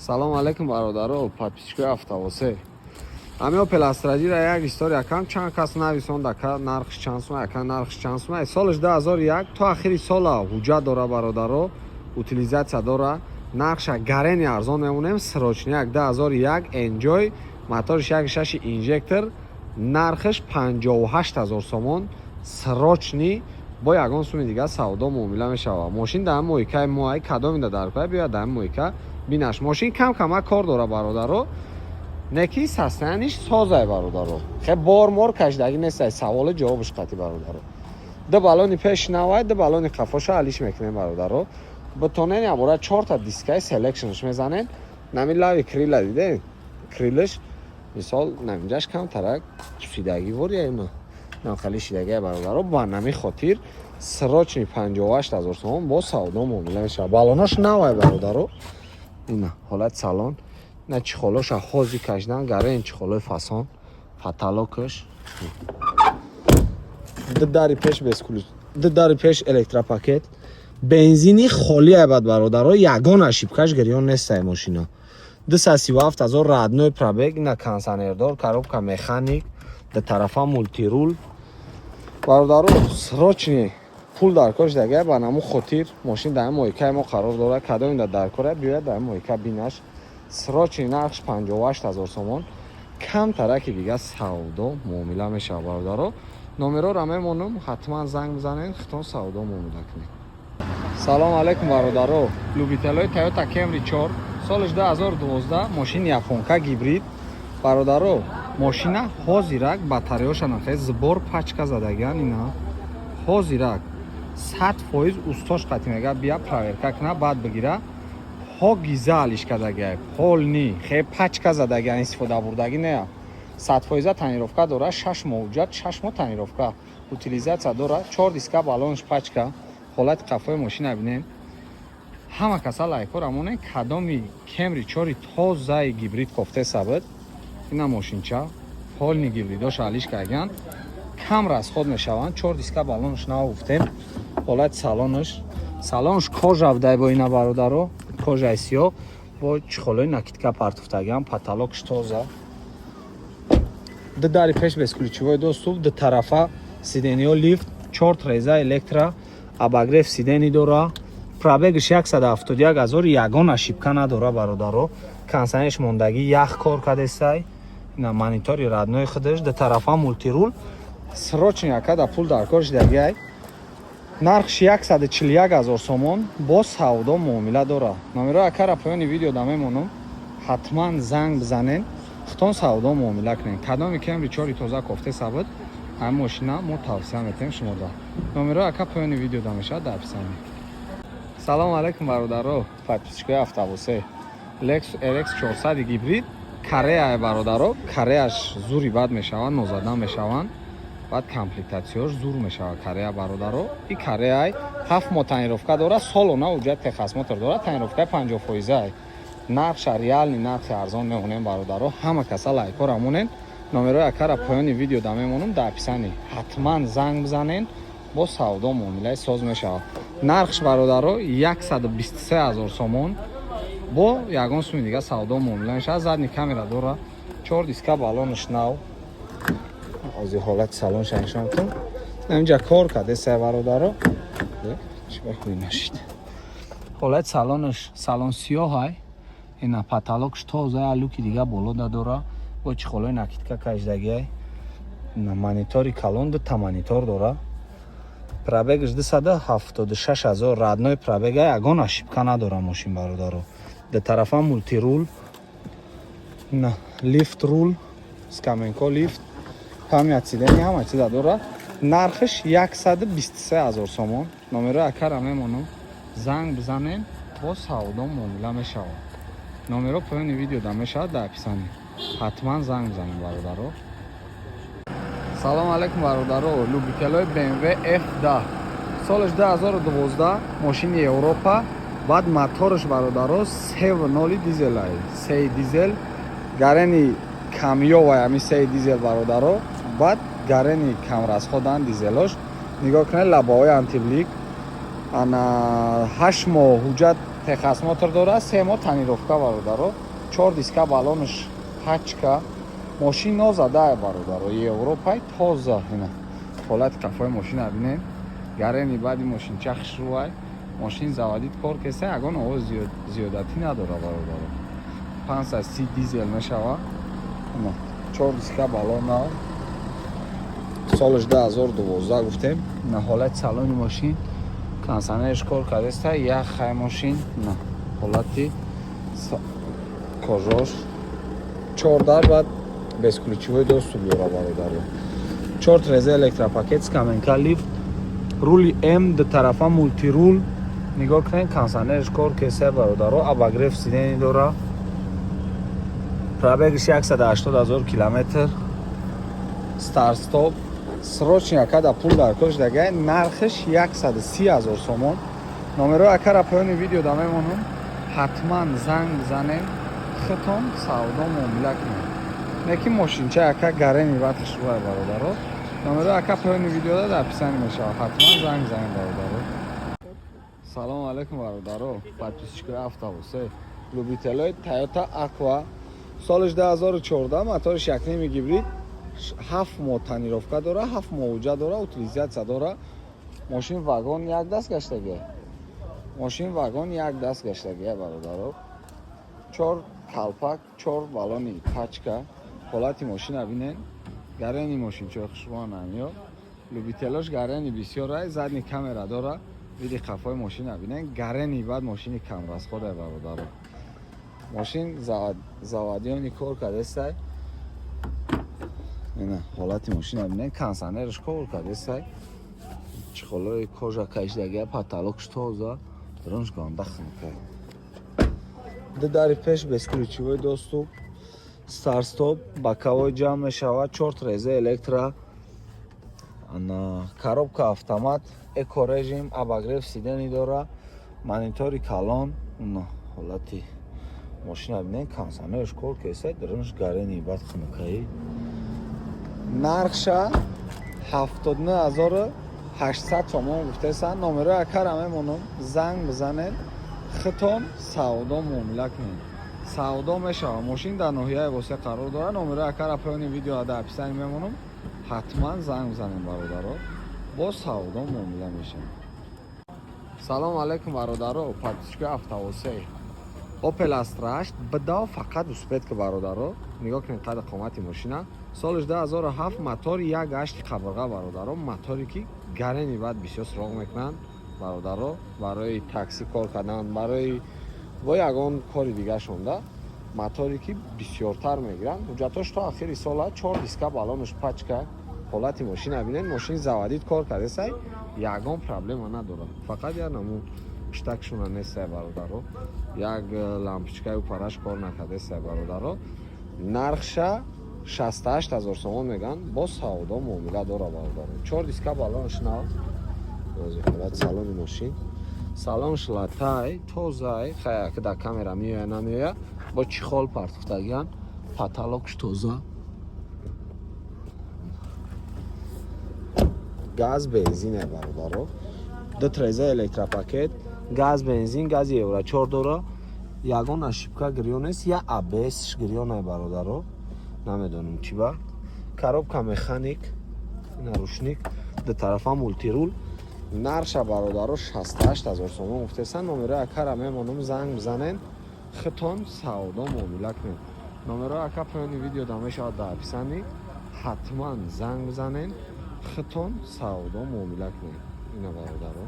Салом алейкум бародаро, подписчикои автовосе. Ами Opel Astra-ра як история кам чанд кас нависонда ка нархш чанд сум, яка нархш чанд сум. Солиш 2001 то ахири сола ҳуҷҷат дора бародаро, утилизатсия дора. Нархша гарени арзон мемонем, срочни як 2001 Enjoy, моториш 1.6 инжектор, нархш 58000 сомон, срочни бо ягон суми дига савдо муомила мешава. Мошин дар моҳикаи моай кадомида даркоя биёяд дар моҳика бинаш. Мошин кам кама кор дора бародаро. Неки састаниш созай бародаро. Хе бор кашдаги нестай савол ҷавобш қати бародаро. Ду балони пеш навай, ду балони қафоша алиш мекунем бародаро. Бутонени абора 4 та дискай селекшнш мезанен. Нами лави крила диде. Крилаш мисол наминҷаш кам тарак чусидаги вор я има. Нахали шидаги бародаро ба нами хотир срочни 58000 сомон бо савдо муомила мешава. Балонош навай бародаро. Ина ҳолат салон. На чихолоша хози кашдан гарен чихолои фасон потолокаш дари пеш бескулич дари пеш электропакет бензини холи айбад бародаро ягон ашибкаш гирён нестай мошина 237000 родной пробег на кондиционердор коробка механик до тарафа мультирул бародаро срочни пул даркош дага ба наму хотир мошин дар моҳикаи мо қарор дора кадом да даркора биёяд дар моҳика бинаш срочни нархш 58000 сомон кам тараки дига савдо муомила мешава бародаро. номероро мемонам ҳатман занг бизанед хитон савдо муомила кунед. Салом алейкум бародаро, любителои Toyota Camry 4 солиш 2012 мошини японка гибрид бародаро. Мошина ҳозирак батареёша нахе збор пачка задаган ина ҳозирак 100% устош қати мега бия проверка куна баъд бигира ҳо гиза алиш кардагиай ҳолни хе пачка задагиан истифода бурдаги нея 100% танировка дора 6 моҳ ҳуҷҷат 6 моҳ танировка утилизатсия дора 4 диска балонш пачка ҳолати қафои мошина бинен ҳама каса лайкор амоне кадоми Camry 4 тозаи гибрид кофте сабад ина мошинча ҳолни гибридоша алиш кардагиан кам расход мешаванд 4 диска балонш нав гуфтем ҳолати салонш кожа будай бо ина бародаро кожаи сиёҳ бо чихолои накидка партуфтагиам потолокш тоза ду дари пеш бескуличевой доступ ду тарафа сидениҳо лифт 4 реза электро обогрев сидени дора пробегш 171000 ягон ашибка надора бародаро кондиционерш мондагӣ ях кор кардестай ина монитори родной худаш ду тарафа мультирул срочни якада пул даркор шидагиай нархш 141000 сомон бо савдо муомила дора. Номерои акара поёни видео да мемонам ҳатман занг бизанен хитон савдо муомила кунен. Кадоми Camry 4 тоза кофте сабад ҳам мошина мо тавсия метем шумо да. Номерои ака поёни видео да мешавад дар писанед. Салом алейкум бародаро, подписчикои автовосе. Lexus RX 400 гибрид Корея бародаро, Кореяш зури бад мешаванд, нозадан мешаванд. Баъд комплектатсияш зур мешава Корея бародаро. И Кореяй 7 моҳ танировка дора, солона ҳуҷҷат техосмотр дора, танировкаи 50%. Нархша реални нархи арзон мемонем бародаро. Ҳама каса лайкор амонен. Номерои акара поёни видео да мемонам дар писани. ҳатман занг бизанен бо савдо муомилаи соз мешава. Нархш бародаро 123000 сомон бо ягон суми дига савдо муомила мешава. Задни камера дора, 4 диска балонш нав ози ҳолати салонша нишон кун. Инҷа кор кардесай бародаро. ҳолати салонаш салон сиёҳай. Ина потолокш тоза луки дига боло дадора бо чихолои накидка кашдагиай. Ина монитори калон дута монитор дора. Пробегш 276000 родной пробега ягон ашибка надора мошин бародаро. До тарафа мультирул. Ина лифт рул скаменко лифт памят сидени ҳама чиза дора. Нархш 123000 сомон. Номерои акара мемонам занг бизанен бо савдо муомила мешава. номеро поёни видео да мешавад дар писанед. ҳатман занг бизанед бародаро. Салом алейкум бародаро, любителои BMW F10 солиш 2012 мошини Европа баъд моторш бародаро 3.0 дизелай 3 дизел гарени камёвай ами 3 дизел бародаро баъд гарени камрасходан дизелош нигоҳ кунед лабаҳои антиблик ана 8 моҳ ҳуҷҷат техас мотор дора, 3 мо танировка бародаро, 4 диска балонш пачка, мошин нозада бародаро, Европай тоза ина. Ҳолати қафои мошина бинед, гарени баъди мошин чахш рувай, мошин заводид кор кеса ягон овоз зиёдатӣ надора бародаро. 530 дизел мешава. Ина 4 диска балон нав. Солш 2012 гуфтем. На ҳолати салони мошин кондитсионерш кор кардеста, як хай мошин, на ҳолати кожош 4 дарбад безключевой доступ дора бародаро. 4 реза электропакет, скаменка лифт, рули М, ду тарафа мультирул. Нигоҳ кунед, кондитсионерш кор кеса бародаро, обогрев сидени дора. Пробегш 180,000 километр. Старт стоп. Срочни якада пул дар кош дагай, нархш 130,000 сомон. Номеро якара поёни видео да мемонам. Ҳатман занг бизанем, хитон савдо муомила кунем. Неки мошинча яка гарени вақтш рӯай бародаро. Номеро яка поёни видео да дар описание мешавад. Ҳатман занг занем бародаро. Салому алейкум бародаро. Подписчикои автобусе. Любителои Toyota Aqua. Солш 2014, моториш 1.5 гибрид. 7 мо танировка дора, 7 мо уҷа дора, утилизатсия дора. Мошин вагон як даст гаштагия. Мошин вагон як даст гаштагия бародаро. 4 калпак, 4 балони пачка. ҳолати мошина бинен. Гарени мошин чо хушбон намё. Любителош гарени бисёр ай, задни камера дора. Види қафои мошина бинен. Гарени баъд мошини камрасхода бародаро. Мошин заводиони кор кардестай. Ина ҳолати мошина бинен, кондитсионерш кор кардестай. Чехолои кожа кашидагия, потолокш тоза, дронш гонда хункай. Ду дари пеш безключевой доступ, старт стоп, боковой ҷамъ мешавад, 4 реза электро, коробка автомат, эко режим, обогрев сидени дора, монитори калон. Ина ҳолати мошина бинен, кондитсионерш кор кесай, дронш гарени бад хункай. Нархша 79800 сомон гуфтесан. Номеро якара мемонам, занг бизанед, хитон савдо муомила кунед. Савдо мешава, мошин дар ноҳияи восе қарор дорад. Номеро якара поёни видео дар описание мемонам. ҳатман занг бизанед бародаро, бо савдо муомила мешавад. Салому алейкум бародаро, подписчикои автовосе. Opel Astra 8 бдав фақат успедка бародаро. Нигоҳ кунед қадр қомати мошина. Солш 2007, мотори 1.8 қабрға бародаро. Мотори ки гарени баъд бисёр суроғ мекунанд бародаро. Барои такси кор кардан, барои бо ягон кори дигашонда. Мотори ки бисёртар мегиранд. ҳуҷҷатош то ахири сола, 4 диска балонш пачка. ҳолати мошина бинед, мошин заводид кор кардесай, ягон проблема надорад. Фақат як намун штакшуна нестай бародаро. Як лампочкаи упараш кор накардестай бародаро. Нархша 68,000 сомон меган, бо савдо муомила дора бародаро. 4 диска балонш нав. Ҳолати салони мошин. Салонш латай, тозай, хая ки дар камера меоя намеоя, бо чихол партофтагиан, потолокш тоза. Газ бензине бародаро. 2 реза электропакет, газ бензин, гази евро 4 дора. Ягон ошибка гирё нест, я ABS гирё не бародаро. Намедонам чӣ ба. Коробка механик, нарушник, ду тарафа мультирул. Нарша бародаро 68,000 сомон гуфтесан. Номеро якара мемонам, занг бизанен, хитон савдо муомила кунед. Номеро яка поёни видео да мешавад дар описание. ҳатман занг бизанен, хитон савдо муомила кунед. Ина бародаро.